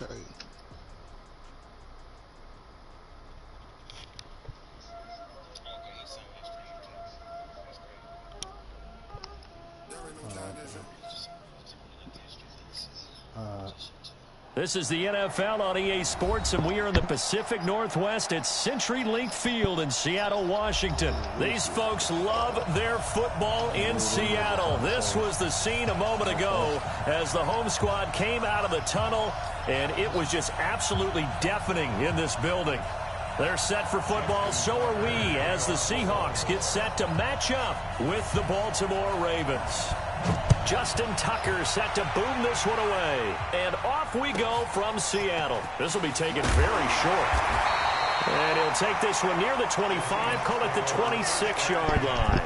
Okay. This is the NFL on EA Sports, and we are in the Pacific Northwest at CenturyLink Field in Seattle, Washington. These folks love their football in Seattle. This was the scene a moment ago as the home squad came out of the tunnel, and it was just absolutely deafening in this building. They're set for football, so are we, as the Seahawks get set to match up with the Baltimore Ravens. Justin Tucker set to boom this one away. And off we go from Seattle. This will be taken very short. And he'll take this one near the 25, call it the 26-yard line.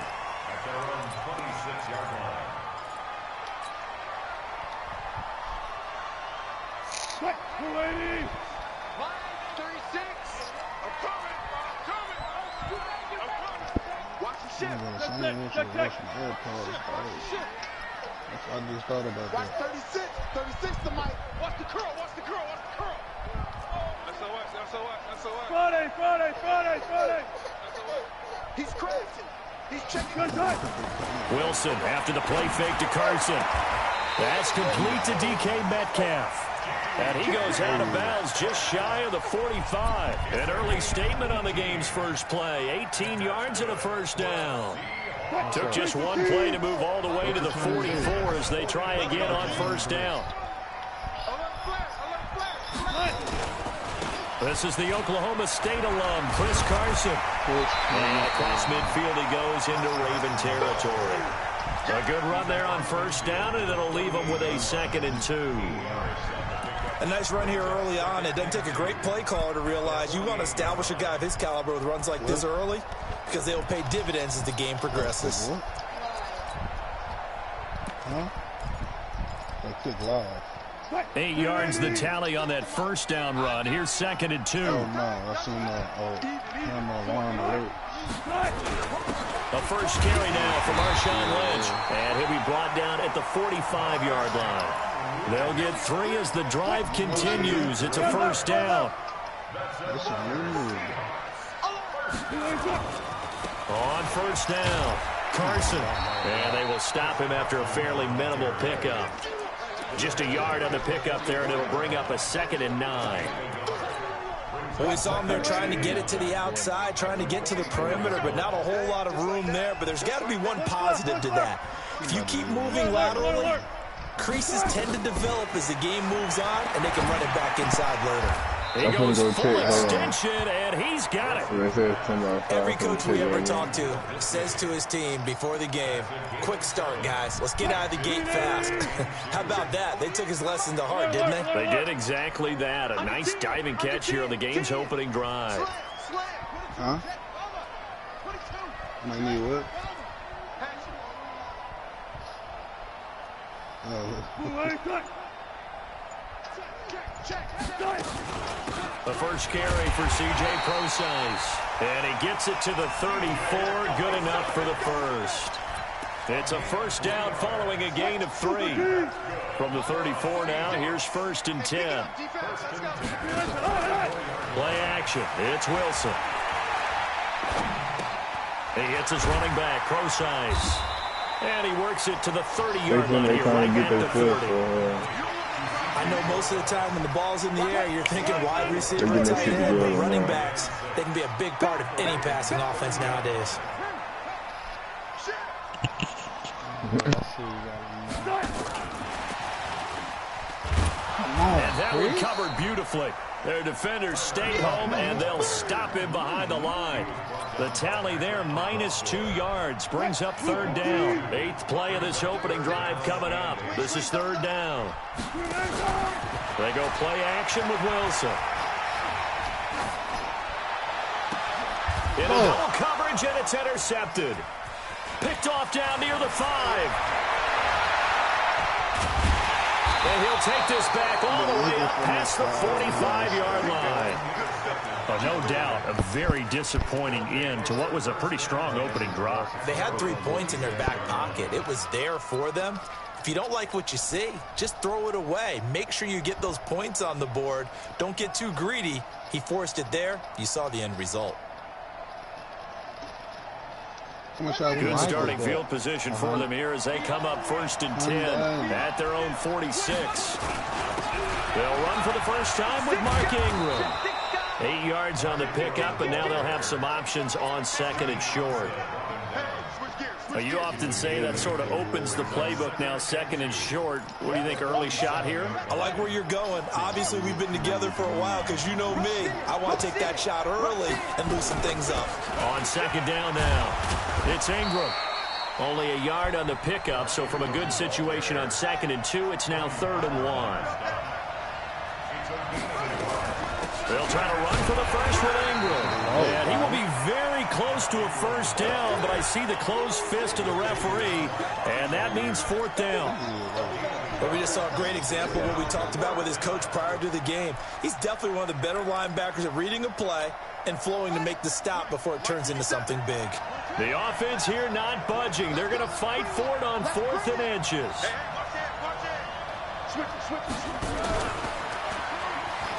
I just thought about watch that. 36. 36 to Mike. Watch the curl. Watch the curl. Watch the curl. SOS. Friday. He's crashing. He's checking. Wilson after the play fake to Carson. That's complete to DK Metcalf. And he goes out of bounds just shy of the 45. An early statement on the game's first play. 18 yards and a first down. Took just one play to move all the way to the 44 as they try again on first down. This is the Oklahoma State alum, Chris Carson. And across midfield he goes into Raven territory. A good run there on first down, and it'll leave him with a 2nd and 2. A nice run here early on. It doesn't take a great play caller to realize you want to establish a guy of his caliber with runs like this early, because they will pay dividends as the game progresses. That kick live. 8 yards the tally on that first down run. Here's 2nd and 2. Oh, no. I seen that alarm alert. A first carry now for Marshawn Lynch. And he'll be brought down at the 45-yard line. They'll get 3 as the drive continues. It's a first down. On first down, Carson. And they will stop him after a fairly minimal pickup. Just a yard on the pickup there, and it'll bring up a 2nd and 9. Well, we saw him there trying to get it to the outside, trying to get to the perimeter, but not a whole lot of room there. But there's got to be one positive to that. If you keep moving laterally, creases tend to develop as the game moves on, and they can run it back inside later. He goes full extension, and he's got it. Every coach we ever talk to says to his team before the game, quick start, guys. Let's get out of the gate fast. How about that? They took his lesson to heart, didn't they? They did exactly that. A nice diving catch here on the game's opening drive. Huh? Might need what? The first carry for C.J. Prosise. And he gets it to the 34. Good enough for the first. It's a first down following a gain of 3. From the 34 now, here's 1st and 10. Play action. It's Wilson. He hits his running back, Prosise. And he works it to the 30-yard line here, right at the 30. I know most of the time when the ball's in the air, you're thinking wide receiver and tight end, but running backs, they can be a big part of any passing offense nowadays. And that one covered beautifully. Their defenders stay home, and they'll stop him behind the line. The tally there, -2 yards, brings up 3rd down. 8th play of this opening drive coming up. This is 3rd down. They go play action with Wilson. In a double coverage, and it's intercepted. Picked off down near the 5. And he'll take this back all the way up past the 45-yard line. No doubt, a very disappointing end to what was a pretty strong opening drive. They had 3 points in their back pocket. It was there for them. If you don't like what you see, just throw it away. Make sure you get those points on the board. Don't get too greedy. He forced it there. You saw the end result. Good starting field position for them here as they come up 1st and 10 at their own 46. They'll run for the first time with Mark Ingram. 8 yards on the pickup, and now they'll have some options on 2nd and short. You often say that sort of opens the playbook now, 2nd and short. What do you think, early shot here? I like where you're going. Obviously, we've been together for a while because you know me. I want to take that shot early and loosen things up. On 2nd down now, it's Ingram. Only a yard on the pickup, so from a good situation on 2nd and 2, it's now 3rd and 1. They'll try to run for the first with Ingram. And he will be very close to a first down, but I see the closed fist of the referee, and that means 4th down. But we just saw a great example of what we talked about with his coach prior to the game. He's definitely one of the better linebackers at reading a play and flowing to make the stop before it turns into something big. The offense here not budging. They're going to fight for it on 4th and inches.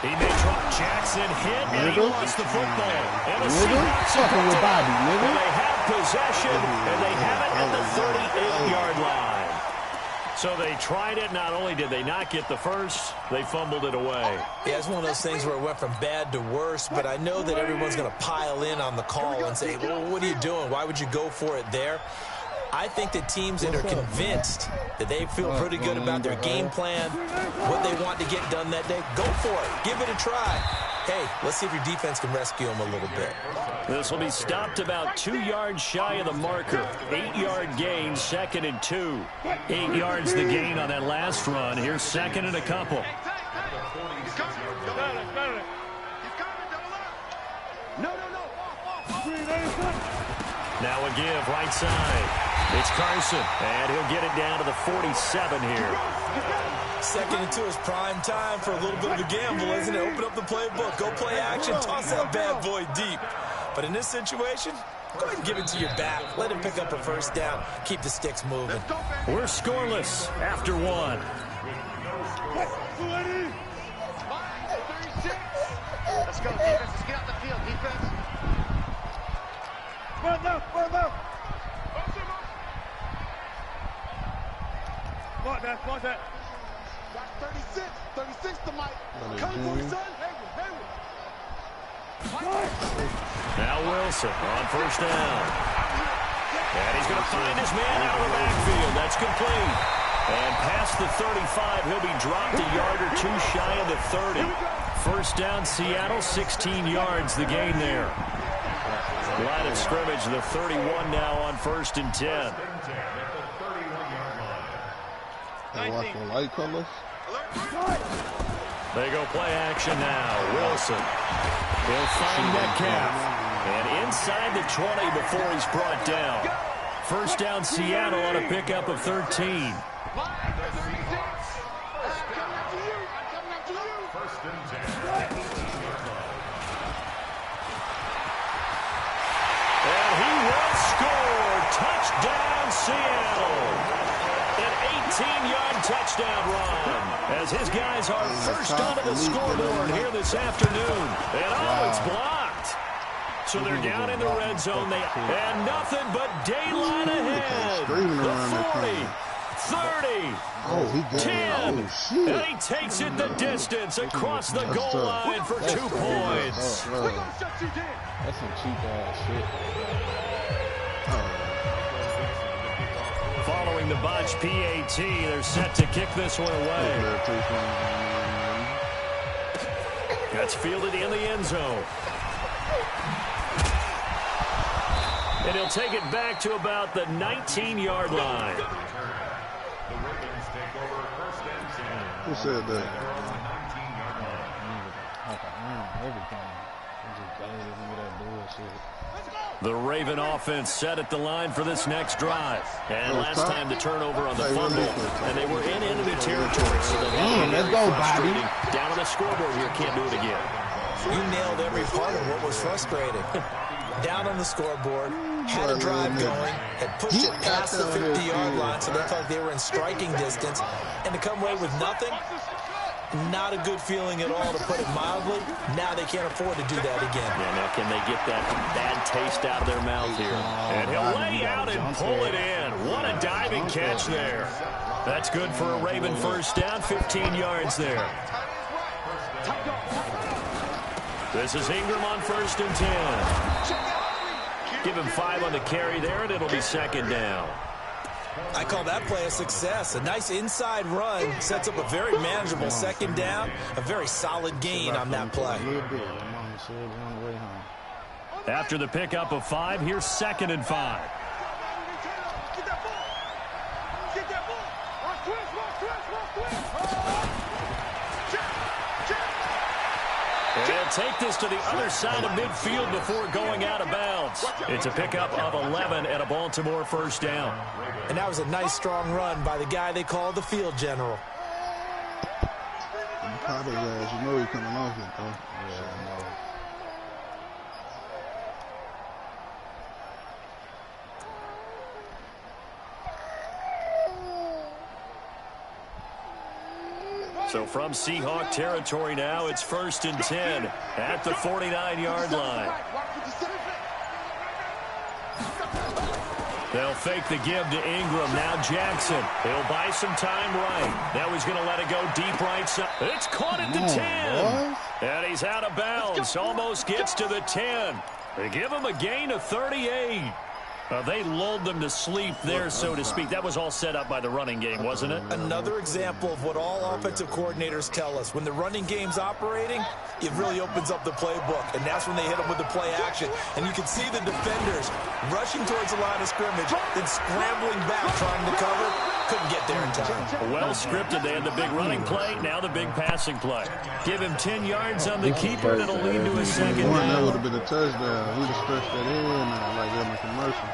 He may drop Jackson, hit, and he lost the football. And a fucking with Bobby, nigga. And they have possession, and they have it at the 38-yard line. So they tried it. Not only did they not get the first, they fumbled it away. Yeah, it's one of those things where it went from bad to worse, but I know that everyone's going to pile in on the call and say, well, what are you doing? Why would you go for it there? I think that teams that are convinced that they feel pretty good about their game plan, what they want to get done that day, go for it. Give it a try. Hey, let's see if your defense can rescue them a little bit. This will be stopped about 2 yards shy of the marker. 8-yard gain, 2nd and 2. 8 yards the gain on that last run. Here's 2nd and a couple. Now a give, right side. It's Carson, and he'll get it down to the 47 here. 2nd and 2 is prime time for a little bit of a gamble, isn't it? Open up the playbook, go play action, toss that bad boy deep. But in this situation, go ahead and give it to your back. Let him pick up a first down. Keep the sticks moving. We're scoreless after 1. Let's go, defense. Let's get out the field, defense. Run now. Watch that. Got 36 to Mike. Come for me, son. Now Wilson on first down. And he's going to find his man out of the backfield. That's complete. And past the 35, he'll be dropped a yard or two shy of the 30. First down, Seattle, 16 yards, the gain there. Line of scrimmage, the 31 now on 1st and 10. Light colors. They go play action now. Wilson. He'll find Metcalf. And inside the 20 before he's brought down. First down, Seattle on a pickup of 13. And he will score. Touchdown, Seattle. An 18-yard touchdown run as his guys are first onto the scoreboard here this afternoon. And it's blocked. So they're down in the red zone. And nothing but daylight ahead. The 40, 30, 10. And he takes it the distance across the goal line for 2 points. That's some cheap-ass shit. Following the botch PAT, they're set to kick this one away. That's fielded in the end zone. And he'll take it back to about the 19-yard line. Who said that? The Raven offense set at the line for this next drive. And last time the turnover on the fumble. And they were in enemy territory. So let's go, Bobby. Down on the scoreboard here, can't do it again. You nailed every part of what was frustrating. Down on the scoreboard, had a drive going, had pushed it past the 50-yard line, so they felt they were in striking distance, and to come away with nothing, not a good feeling at all, to put it mildly. Now they can't afford to do that again. Yeah, now can they get that bad taste out of their mouth here? And he'll lay out and pull it in. What a diving catch there. That's good for a Raven first down, 15 yards there. This is Ingram on 1st and 10. Give him 5 on the carry there, and it'll be 2nd down. I call that play a success. A nice inside run sets up a very manageable 2nd down. A very solid gain on that play. After the pickup of 5, here's 2nd and 5. They'll take this to the other side of midfield before going out of bounds. It's a pickup of 11 and a Baltimore first down. And that was a nice, strong run by the guy they call the field general. You know he's coming off it, though. Yeah, So from Seahawk territory now, it's 1st and 10 at the 49-yard line. They'll fake the give to Ingram. Now Jackson. He'll buy some time right. Now he's going to let it go deep right side. It's caught at the 10. And he's out of bounds. Almost gets to the 10. They give him a gain of 38. They lulled them to sleep there, so to speak. That was all set up by the running game, wasn't it? Another example of what all offensive coordinators tell us. When the running game's operating, it really opens up the playbook, and that's when they hit them with the play action. And you can see the defenders rushing towards the line of scrimmage, then scrambling back, trying to cover. Couldn't get there in time. Well scripted. They had the big running play, now the big passing play. Give him 10 yards on the keeper, and it'll lead to a 2nd down. That would have been a touchdown. We just stretched that in like that in the commercial.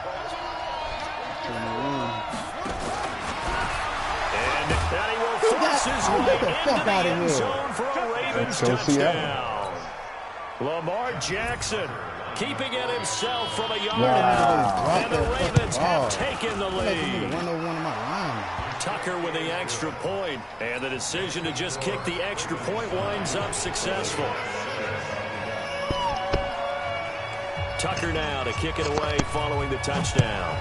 And he will force his way into the end zone for a Ravens touchdown. Lamar Jackson keeping it himself from a yard out. And the Ravens have taken the lead. Tucker with the extra point, and the decision to just kick the extra point winds up successful. Tucker now to kick it away following the touchdown.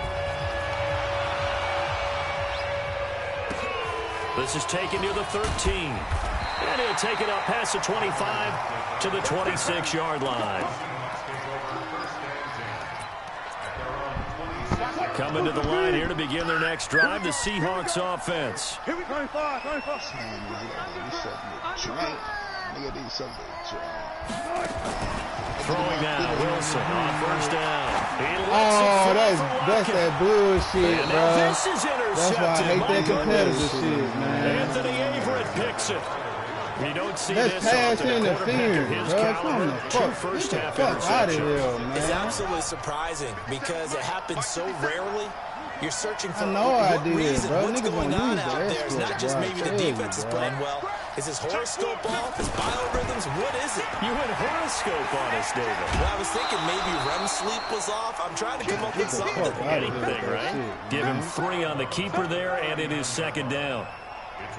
This is taken near the 13. And he'll take it up past the 25 to the 26-yard line. Coming to the line here to begin their next drive, the Seahawks offense. Here we go, 25. Throwing now, Wilson on 1st down. That's that bullshit, bro. This is intercepted. That's why I hate that competitive shit, man. Anthony Averett picks it. You don't see That's this pass often. interference, bro. Come the Two fuck, first-half out of here, interceptions. man. It's absolutely surprising because it happens so rarely. You're searching for no what idea, reason, bro. what's Niggas going gonna on use out the there. It's not escort, just bro. maybe the defense is playing well. Is his horoscope off? His biorhythms? What is it? You went horoscope on us, David. Well, I was thinking maybe REM sleep was off. I'm trying to come up with something. Anything, right? Give him 3 on the keeper there, and it is 2nd down.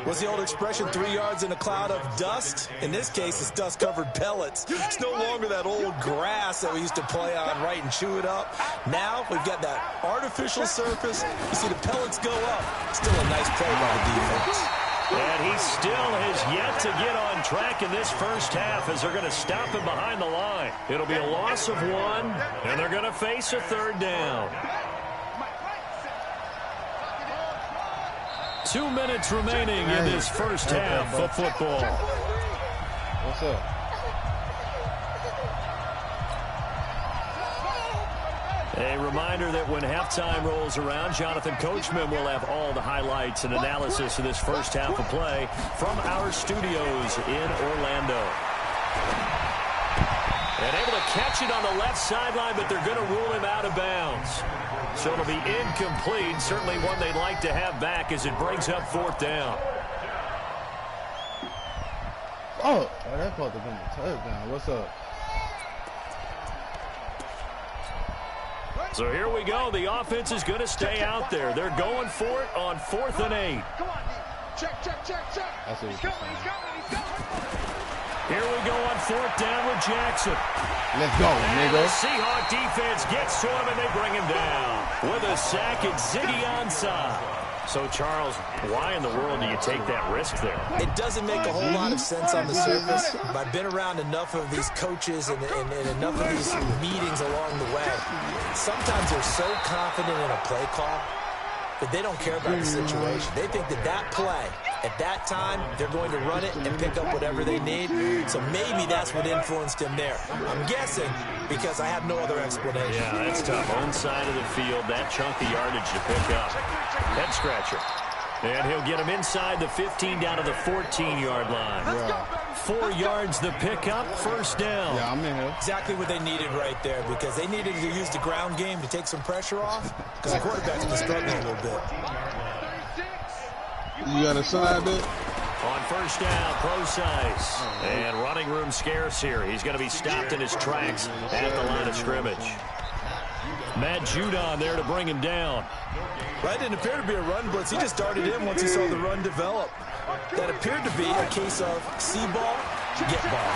What's the old expression, 3 yards in a cloud of dust? In this case, it's dust-covered pellets. It's no longer that old grass that we used to play on, right, and chew it up. Now we've got that artificial surface. You see the pellets go up. Still a nice play by the defense. And he still has yet to get on track in this first half as they're going to stop him behind the line. It'll be a loss of 1, and they're going to face a 3rd down. 2 minutes remaining in this first half of football. What's up? A reminder that when halftime rolls around, Jonathan Coachman will have all the highlights and analysis of this first half of play from our studios in Orlando. And able to catch it on the left sideline, but they're going to rule him out of bounds. So it'll be incomplete. Certainly one they'd like to have back as it brings up 4th down. Oh, that's supposed to be a touchdown. What's up? So here we go. The offense is going to stay out there. They're going for it on 4th and 8. Come on, D. Check. That's what He's coming. Here we go on 4th down with Jackson. Let's go, And the nigga. Seahawk defense gets to him, and they bring him down. With a sack, it's Ziggy Ansah. So, Charles, why in the world do you take that risk there? It doesn't make a whole lot of sense on the surface, but I've been around enough of these coaches and enough of these meetings along the way. Sometimes they're so confident in a play call that they don't care about the situation. They think that play, at that time, they're going to run it and pick up whatever they need. So maybe that's what influenced him there. I'm guessing because I have no other explanation. Yeah, that's tough. Own side of the field, that chunk of yardage to pick up. Head scratcher. And he'll get him inside the 15 down to the 14-yard line. Yeah. 4 yards the pickup, first down. Yeah, I'm in here. Exactly what they needed right there because they needed to use the ground game to take some pressure off because the quarterback's been struggling a little bit. You got a side there? On first down, Procise. And running room scarce here. He's going to be stopped in his tracks at the line of scrimmage. Matt Judon there to bring him down. That didn't appear to be a run blitz. He just darted in once he saw the run develop. That appeared to be a case of see ball, get ball.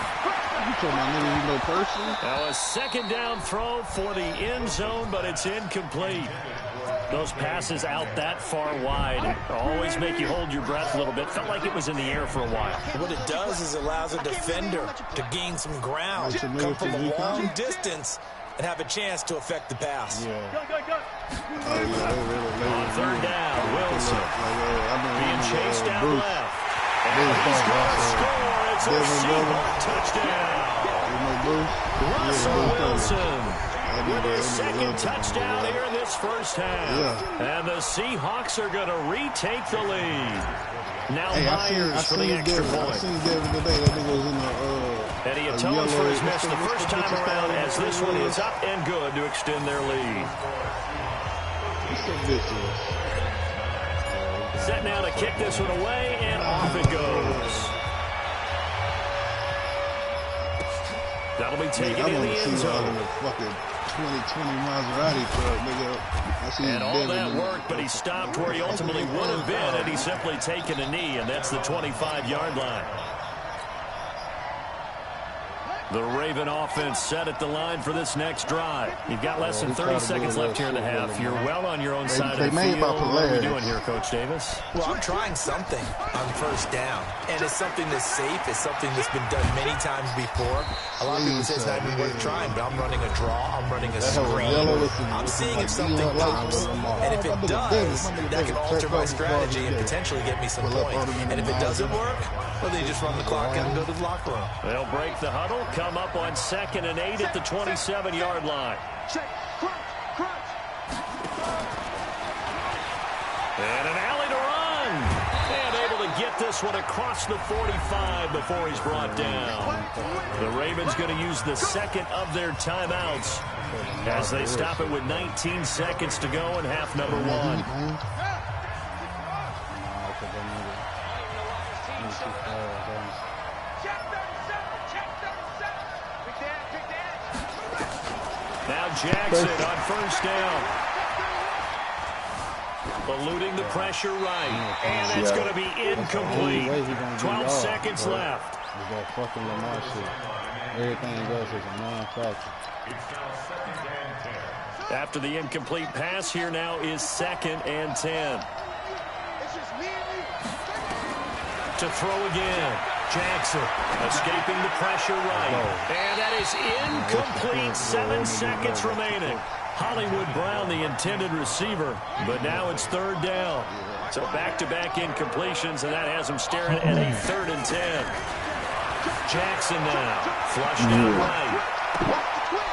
You told my nigga you know person? Now a second down throw for the end zone, but it's incomplete. Those passes out that far wide always make you hold your breath a little bit. Felt like it was in the air for a while. What it does is allows a defender to gain some ground, come from a long distance, and have a chance to affect the pass. Yeah. On third down, Wilson being chased down left. And he's going to score. It's a Seahawk touchdown. Russell Wilson with his second touchdown here in this first half. And the Seahawks are going to retake the lead. Now Myers for the extra point. I seen Devin today. That nigga was in the And he atones for his miss the first time around as this one is up and good to extend their lead. Set now to kick this one away, and off it goes. That'll be taken in the end zone. Fucking 2020 Maserati truck, nigga. And all that work, but he stopped where he ultimately would have been had he simply taken a knee, and that's the 25-yard line. The Raven offense set at the line for this next drive. You've got less than 30 seconds left here in the half. You're well on your own side of the field. What are we doing here, Coach Davis? Well, I'm trying something on first down, and it's something that's safe. It's something that's been done many times before. A lot of people say it's not even worth trying, but I'm running a draw. I'm running a screen. I'm seeing if something pops, and if it does, that can alter my strategy and potentially get me some points. And if it doesn't work, well, they just run the clock out and go to the locker room. They'll break the huddle, come up on 2nd and 8 at the 27-yard line. And an alley to run. And able to get this one across the 45 before he's brought down. The Ravens going to use the second of their timeouts as they stop it with 19 seconds to go in half number 1. Now Jackson on first down. Eluding the pressure right. And that's going to be incomplete. 12 seconds left. That fucking Lamar shit. Everything else is a non-factor. After the incomplete pass, here now is 2nd and 10. To throw again. Jackson escaping the pressure right. And that is incomplete. 7 seconds remaining. Hollywood Brown, the intended receiver, but now it's 3rd down. So back-to-back incompletions, and that has him staring at a 3rd and 10. Jackson now, flushed out right.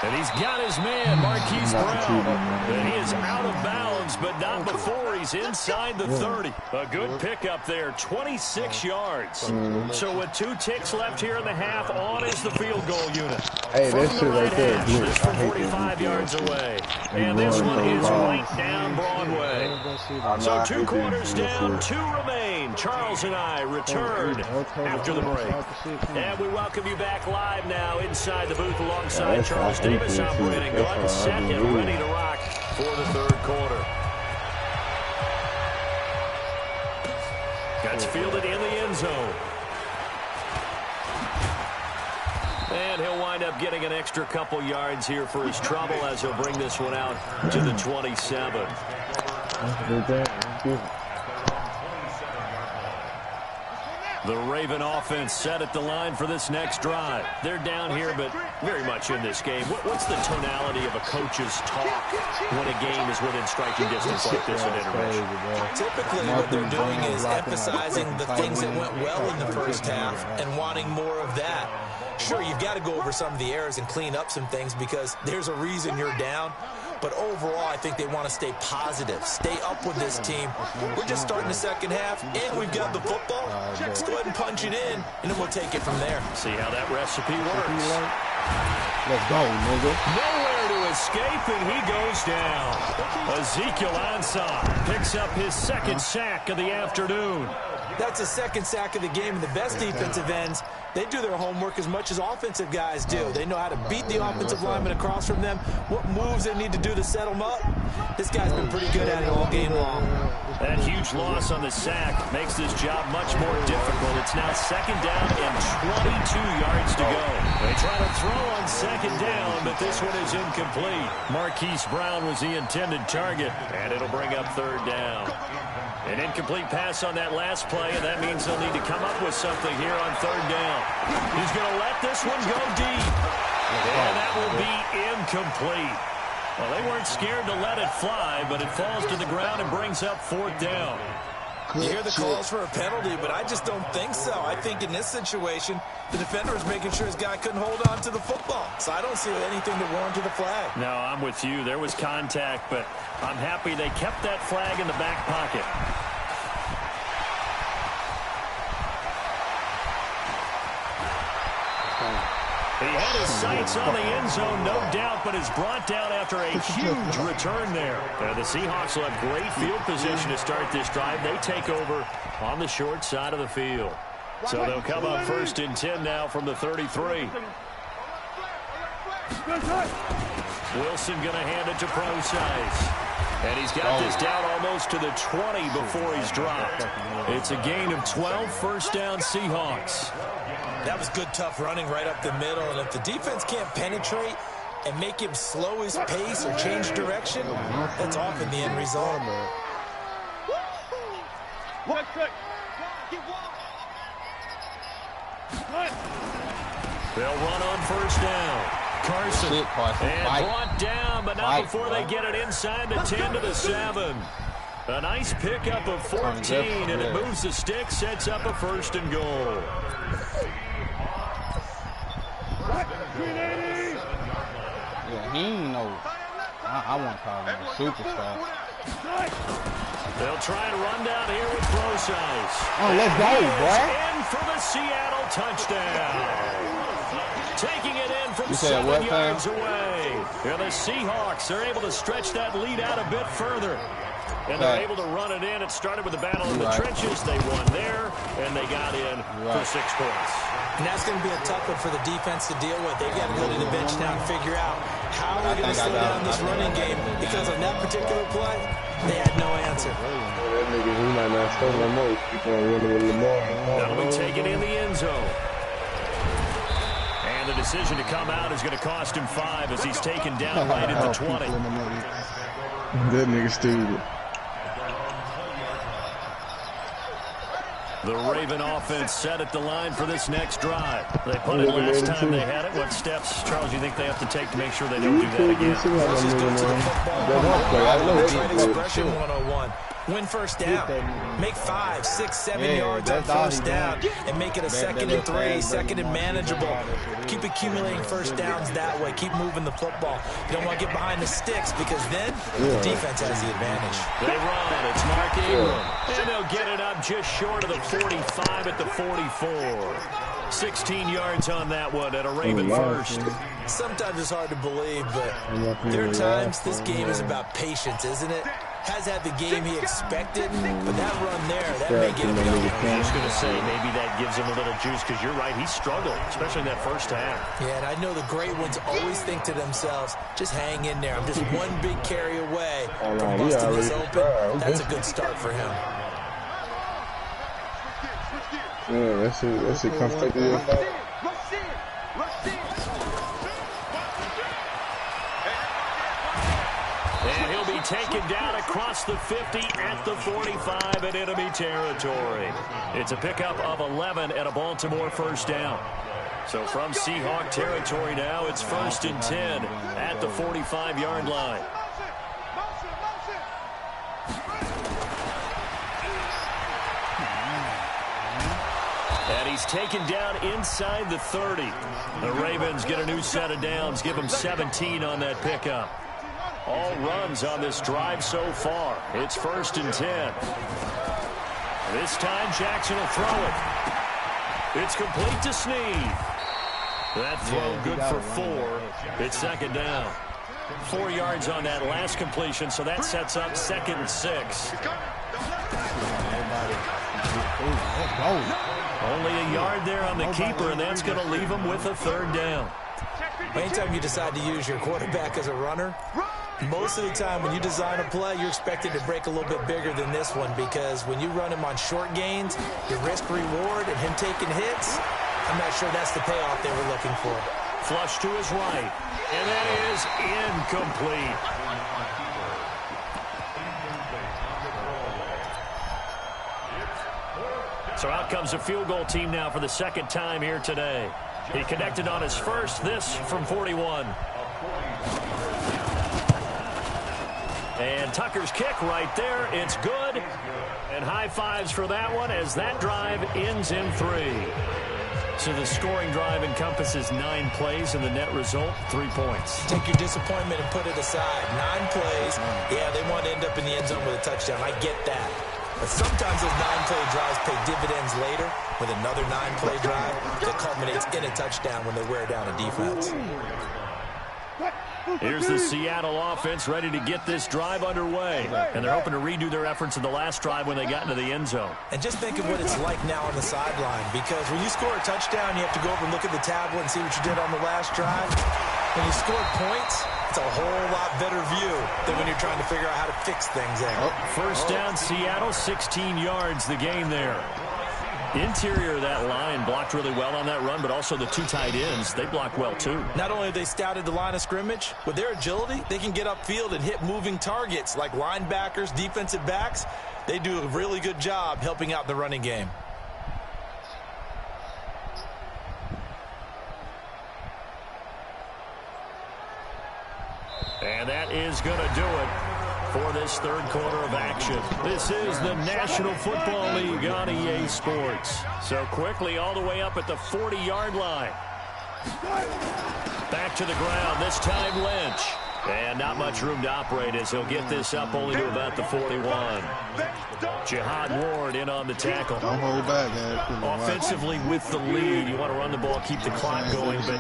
And he's got his man, Marquise Brown. And he is out of bounds, but not before he's inside the 30. A good pickup there, 26 yards. So with 2 ticks left here in the half, on is the field goal unit. Hey, From that the shit right right there, hash, this from 45 yards away. And this one is right down Broadway. So 2 quarters down, 2 remain. Charles and I return after the break. And we welcome you back live now inside the booth alongside Charles Davis operating gun, set and ready to rock. before the third quarter. Gets fielded in the end zone. And he'll wind up getting an extra couple yards here for his trouble as he'll bring this one out to the 27. The Raven offense set at the line for this next drive. They're down here, but very much in this game. What's the tonality of a coach's talk when a game is within striking distance like this in intermission? Typically, what they're doing is emphasizing the things that went well in the first half and wanting more of that. Sure, you've got to go over some of the errors and clean up some things because there's a reason you're down. But overall, I think they want to stay positive, stay up with this team. We're just starting the second half, and we've got the football. Just go ahead and punch it in, and then we'll take it from there. See how that recipe works. Let's go, nigga. Nowhere to escape, and he goes down. Ezekiel Ansah picks up his second sack of the afternoon. That's a second sack of the game, and the best defensive ends, they do their homework as much as offensive guys do. They know how to beat the offensive lineman across from them, what moves they need to do to set them up. This guy's been pretty good at it all game long. That huge loss on the sack makes this job much more difficult. It's now second down and 22 yards to go. They try to throw on second down, but this one is incomplete. Marquise Brown was the intended target, and it'll bring up third down. An incomplete pass on that last play, and that means they'll need to come up with something here on third down. He's going to let this one go deep. And that will be incomplete. Well, they weren't scared to let it fly, but it falls to the ground and brings up fourth down. You hear the calls for a penalty, but I just don't think so. I think in this situation, the defender is making sure his guy couldn't hold on to the football. So I don't see anything to warrant the flag. No, I'm with you. There was contact, but I'm happy they kept that flag in the back pocket. He had his sights on the end zone, no doubt, but is brought down after a huge return there. The Seahawks will have great field position to start this drive. They take over on the short side of the field. So they'll come up first and 10 now from the 33. Wilson going to hand it to Procise. And he's got this down almost to the 20 before he's dropped. It's a gain of 12, first down Seahawks. That was good, tough running right up the middle. And if the defense can't penetrate and make him slow his pace or change direction, that's often the end result. They'll run on first down. Carson. And brought down, but not before they get it inside the 10 to the 7. A nice pickup of 14, and it moves the stick, sets up a first and goal. Yeah, he ain't no. I want to call him a superstar. They'll try to run down here with Procise. Oh, let's go, boy. In for the Seattle touchdown. Taking it in from 7 yards away. Yeah, the Seahawks are able to stretch that lead out a bit further. And they're able to run it in. It started with a battle in the trenches. They won there, and they got in for 6 points. And that's going to be a tough one for the defense to deal with. They've got to go to the bench now and figure out how they're going to slow down this running game, because on that particular play, they had no answer. That'll be taken in the end zone. And the decision to come out is going to cost him 5 as he's taken down right at the 20. That nigga stupid. The Raven offense set at the line for this next drive. They punted last time they had it. What steps, Charles, do you think they have to take to make sure they don't do that again? Let's just go to the football. Expression 101. Win first down. Make 5, 6, 7 yards on first down and make it a 2nd and 3, 2nd and manageable. Keep accumulating first downs that way. Keep moving the football. You don't want to get behind the sticks, because then the defense has the advantage. They run. It's Mark Ingram. And they'll get it up just short of the 45 at the 44. 16 yards on that one at a Raven first. Sometimes it's hard to believe, but there are times this game is about patience, isn't it? has had the game he expected, but that run there, that may get him going. I was going to say, maybe that gives him a little juice, because you're right, he struggled, especially in that first half. Yeah, and I know the great ones always think to themselves, just hang in there. I'm just one big carry away from busting this open. That's a good start for him. Yeah, that shit comes straight to your head. And he'll be taken down across the 50 at the 45 in enemy territory. It's a pickup of 11 and a Baltimore first down. So from Seahawk territory now, it's 1st and 10 at the 45-yard line. And he's taken down inside the 30. The Ravens get a new set of downs, give him 17 on that pickup. All runs on this drive so far. It's 1st and 10. This time Jackson will throw it. It's complete to Snead. That throw good for 4. It's 2nd down. 4 yards on that last completion, so that sets up 2nd and 6. Only a yard there on the keeper, and that's going to leave him with a 3rd down. Anytime you decide to use your quarterback as a runner, most of the time when you design a play, you're expected to break a little bit bigger than this one, because when you run him on short gains, your risk-reward and him taking hits, I'm not sure that's the payoff they were looking for. Flush to his right, and that is incomplete. So out comes a field goal team now for the 2nd time here today. He connected on his first, this from 41. And Tucker's kick right there. It's good. And high fives for that one as that drive ends in 3. So the scoring drive encompasses 9 plays, and the net result, 3 points. Take your disappointment and put it aside. 9 plays. Yeah, they want to end up in the end zone with a touchdown. I get that. But sometimes those 9-play drives pay dividends later with another 9-play drive that culminates in a touchdown when they wear down a defense. Here's the Seattle offense ready to get this drive underway. And they're hoping to redo their efforts in the last drive when they got into the end zone. And just think of what it's like now on the sideline, because when you score a touchdown, you have to go over and look at the tablet and see what you did on the last drive. When you scored points, it's a whole lot better view than when you're trying to figure out how to fix things there. First down, Seattle, 16 yards the gain there. Interior of that line blocked really well on that run, but also the 2 tight ends, they blocked well too. Not only have they scouted the line of scrimmage, with their agility, they can get upfield and hit moving targets like linebackers, defensive backs. They do a really good job helping out the running game. And that is going to do it for this 3rd quarter of action. This is the National Football League on EA Sports. So quickly all the way up at the 40-yard line. Back to the ground, this time Lynch. And not much room to operate as he'll get this up only to about the 41. Jihad Ward in on the tackle. Don't hold back, guys. Offensively with the lead, you want to run the ball, keep the clock going, but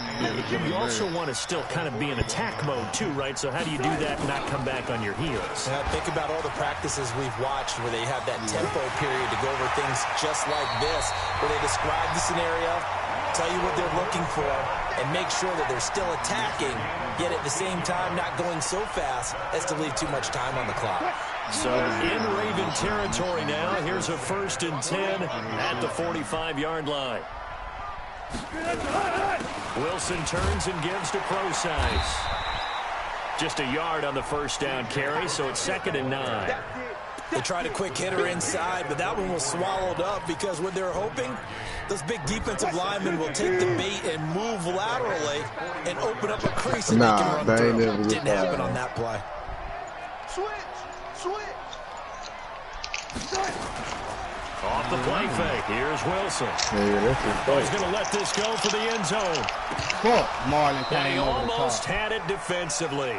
you also want to still kind of be in attack mode too, right? So how do you do that and not come back on your heels? Now, think about all the practices we've watched where they have that tempo period to go over things just like this, where they describe the scenario, tell you what they're looking for, and make sure that they're still attacking, yet at the same time not going so fast as to leave too much time on the clock. So in Raven territory now, here's a 1st and 10 at the 45-yard line. Wilson turns and gives to Prosise. Just a yard on the first down carry, so it's 2nd and 9. They tried a quick hitter inside, but that one was swallowed up because what they're hoping, those big defensive linemen will take the bait and move laterally and open up a crease and they can run through. Didn't happen on that play. Switch. Off the play fake. Here's Wilson. Yeah, He's going to let this go for the end zone. Marlon And he came over the almost top. had it defensively.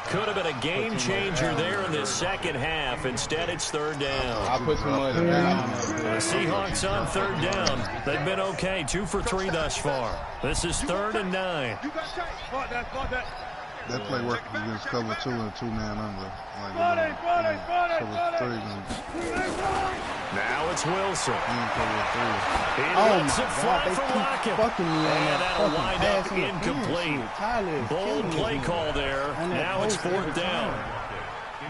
Could have been a game changer there in this second half. Instead, it's 3rd down. I put too much down. The Seahawks on 3rd down. They've been okay, 2 for 3 thus far. This is 3rd and 9. that play worked against cover 2 and 2-man under. Like, cover 3. Now it's Wilson. He Oh lets it fly for Lockett. And that'll wind up incomplete. Bold play call there. Now it's 4th down.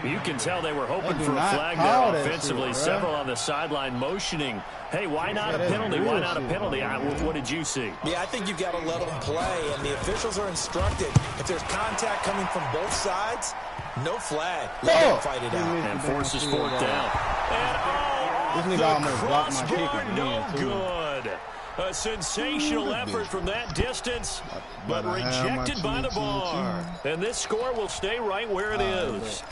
You can tell they were hoping for a flag there offensively. Several on the sideline motioning, hey, why not a penalty? Why not a penalty? What did you see? Yeah, I think you've got to let them play, and the officials are instructed. If there's contact coming from both sides, no flag. Let them fight it out. And forces 4th down. And the crossbar, no good. A sensational effort from that distance, but rejected by the bar. And this score will stay right where it is.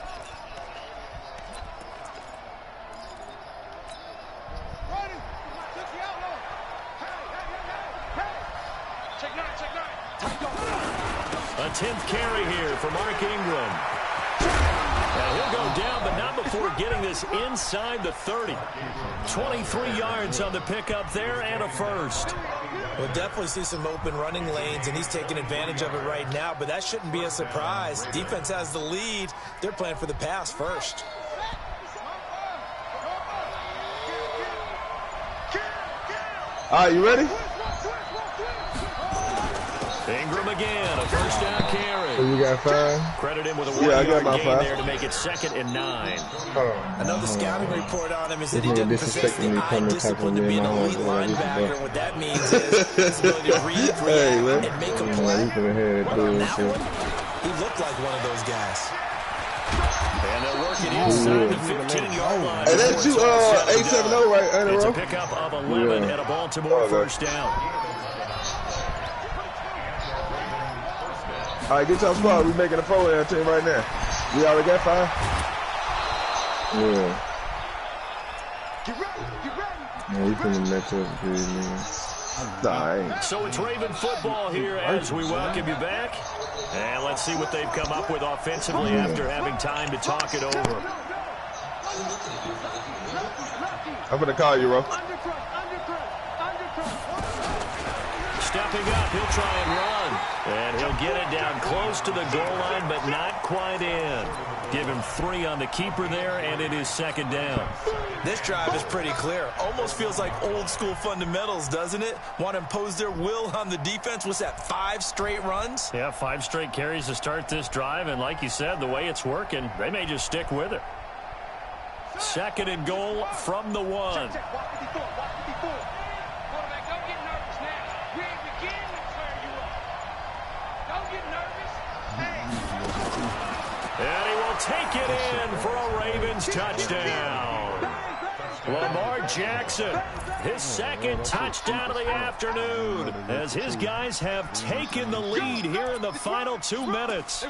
A 10th carry here for Mark Ingram. And he'll go down, but not before getting this inside the 30. 23 yards on the pickup there and a first. We'll definitely see some open running lanes, and he's taking advantage of it right now, but that shouldn't be a surprise. Defense has the lead. They're playing for the pass first. All right, you ready? Ingram again, a first down carry. So you got 5? Credit him with a 1-yard gain 5 there to make it 2nd and 9. Another scouting report on him is that he didn't possess the eye discipline to be an elite linebacker. What that means is his ability to read, react, and make a play. Well, on that one, he looked like one of those guys. And they'll work it inside the 15-yard line. Hey, that's you, 870, right? It's a pickup of 11 and a Baltimore first down. All right, get your squad. We're making a 4-man team right now. We already got 5? Yeah. Yeah, you can match up good, man. So it's Raven football here as we welcome you back. And let's see what they've come up with offensively after having time to talk it over. I'm going to call you, Ro. Stepping up, he'll try and run. And he'll get it down close to the goal line, but not quite in. Give him 3 on the keeper there, and it is 2nd down. This drive is pretty clear. Almost feels like old school fundamentals, doesn't it? Want to impose their will on the defense. What's that, 5 straight runs? Yeah, 5 straight carries to start this drive, and like you said, the way it's working, they may just stick with it. 2nd and goal from the 1. And he will take it in for a Ravens touchdown. Lamar Jackson, his 2nd touchdown of the afternoon, as his guys have taken the lead here in the final 2 minutes.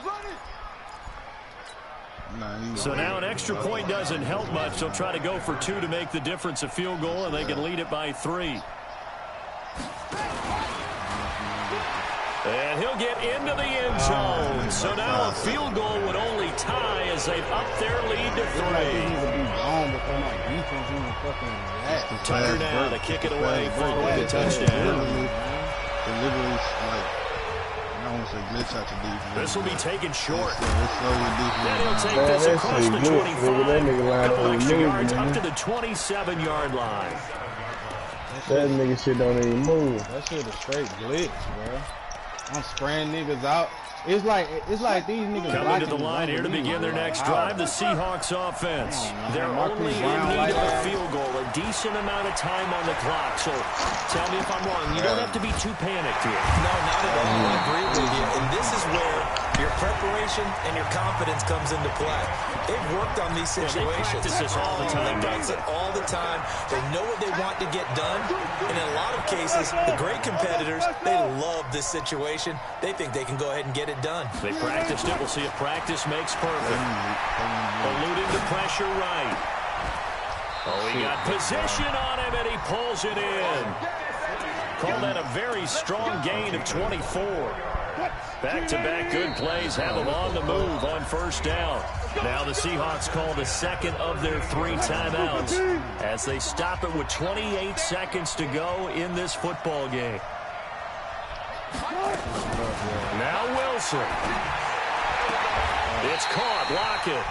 So now an extra point doesn't help much. They'll try to go for 2 to make the difference a field goal, and they can lead it by 3. And he'll get into the end zone. So now a field goal would only tie as they've upped their lead to 3. Tucker now to kick it away following the touchdown. This will be taken short. Then he'll take this across the 25. Couple extra yards up to the 27-yard line. That nigga shit don't even move. That shit a straight glitch, bro. I'm spraying niggas out. It's like these niggas coming to the line here to begin their next drive. The Seahawks offense. They're only in need of a field goal, a decent amount of time on the clock. So tell me if I'm wrong. You don't have to be too panicked here. No, not at all. I agree with you. And this is where your preparation and your confidence comes into play. They've worked on these situations. They practice this all the time. They practice it all the time. They know what they want to get done. And in a lot of cases, the great competitors, they love this situation. They think they can go ahead and get it done. They practiced it. We'll see if practice makes perfect. Alluding to pressure right. Oh, he got position on him, and he pulls it in. Call that a very strong gain of 24. Back-to-back good plays have them on the move on first down. Now the Seahawks call the 2nd of their 3 timeouts as they stop it with 28 seconds to go in this football game. Now Wilson. It's caught. Lockett.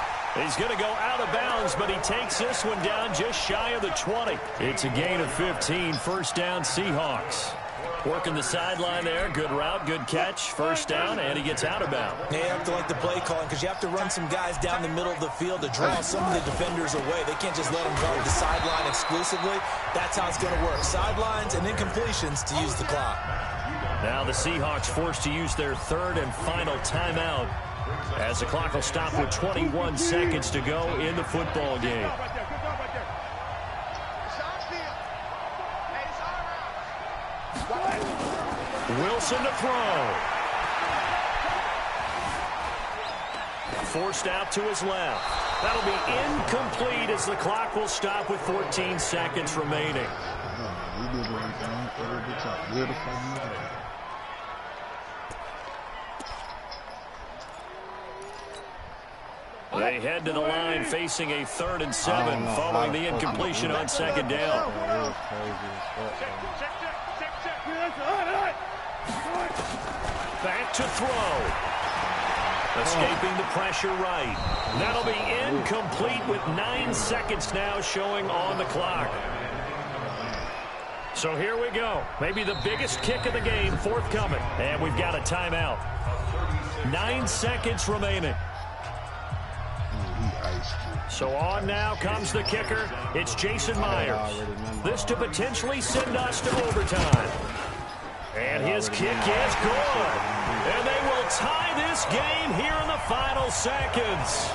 He's going to go out of bounds, but he takes this one down just shy of the 20. It's a gain of 15. First down, Seahawks. Working the sideline there. Good route, good catch. First down, and he gets out of bounds. They have to like the play calling because you have to run some guys down the middle of the field to draw some of the defenders away. They can't just let them guard the sideline exclusively. That's how it's going to work. Sidelines and then completions to use the clock. Now the Seahawks forced to use their third and final timeout as the clock will stop with 21 seconds to go in the football game. Wilson to throw. Forced out to his left. That'll be incomplete as the clock will stop with 14 seconds remaining. They head to the line facing a 3rd and 7 following the incompletion on second down. Back to throw. Escaping the pressure right. That'll be incomplete with 9 seconds now showing on the clock. So here we go. Maybe the biggest kick of the game forthcoming. And we've got a timeout. 9 seconds remaining. So on now comes the kicker. It's Jason Myers. This to potentially send us to overtime. And his kick is good. And they will tie this game here in the final seconds.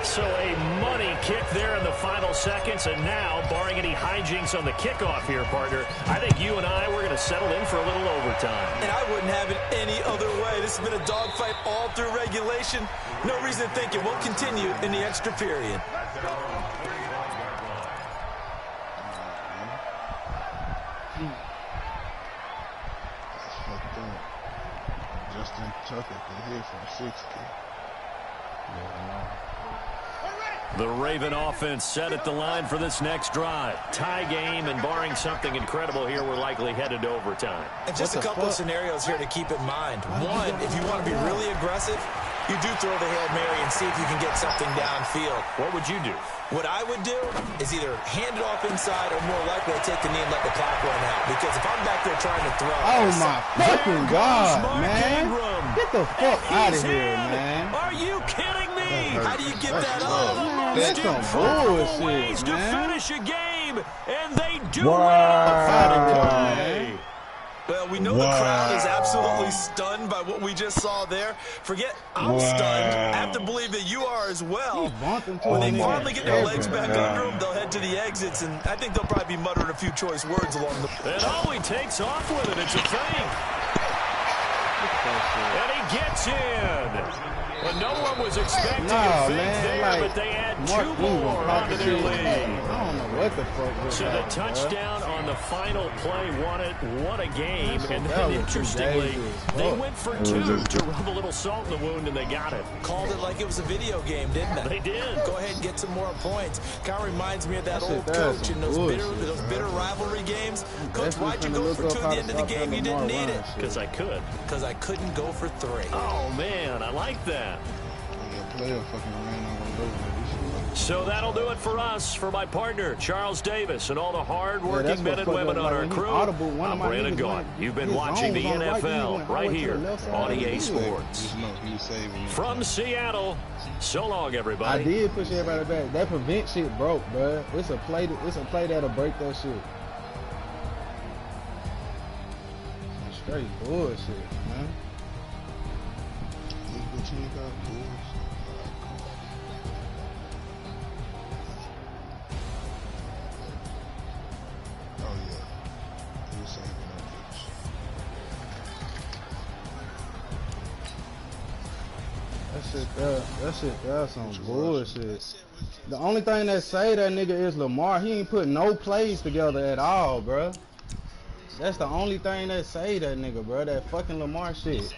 So a money kick there in the final seconds. And now, barring any hijinks on the kickoff here, partner, I think you and I, we're going to settle in for a little overtime. And I wouldn't have it any other way. This has been a dogfight all through regulation. No reason to think it won't continue in the extra period. Justin Tucker can hit from 60. The Raven offense set at the line for this next drive. Tie game, and barring something incredible here, we're likely headed to overtime. And just a couple of scenarios here to keep in mind. One, if you want to be really aggressive, you do throw the Hail Mary and see if you can get something downfield. What would you do? What I would do is either hand it off inside or more likely take the knee and let the clock run out. Because if I'm back there trying to throw... Oh, my fucking God, man. Ingram. Get the fuck out of here, man. Are you kidding me? How do you get that up? That's some bullshit, ways to man. finish a game, and they do Wow. it emphatically. Well, we know the crowd is absolutely stunned by what we just saw there. Forget I'm stunned. I have to believe that you are as well. When they finally get their legs back under them, they'll head to the exits, and I think they'll probably be muttering a few choice words along the... And all he takes off with it, it's a fake. And he gets in. But no one was expecting a fake there, like, but they add 2 more onto their lead. I don't know what the fuck was So the touchdown on the final play won it. What a game. And then, interestingly, they went for 2 to rub a little salt in the wound, and they got it. Called it like it was a video game, didn't they? They did. Go ahead and get some more points. Kind of reminds me of that old coach in those bitter rivalry games. Coach, why'd you go for 2 at the end of the game? You didn't need it. Because I could. Because I couldn't go for 3. Oh, man, I like that. So that'll do it for us. For my partner, Charles Davis, and all the hard-working men and women on our crew, I'm Brandon Gaudin. You've been watching the NFL right here on EA Sports. From Seattle, so long, everybody. I did push everybody back. That prevent shit broke, bro. It's a play that'll break that shit. Straight bullshit, man. That shit, that's some bullshit. The only thing that say that nigga is Lamar. He ain't put no plays together at all, bro. That's the only thing that say that nigga, bro. That fucking Lamar shit.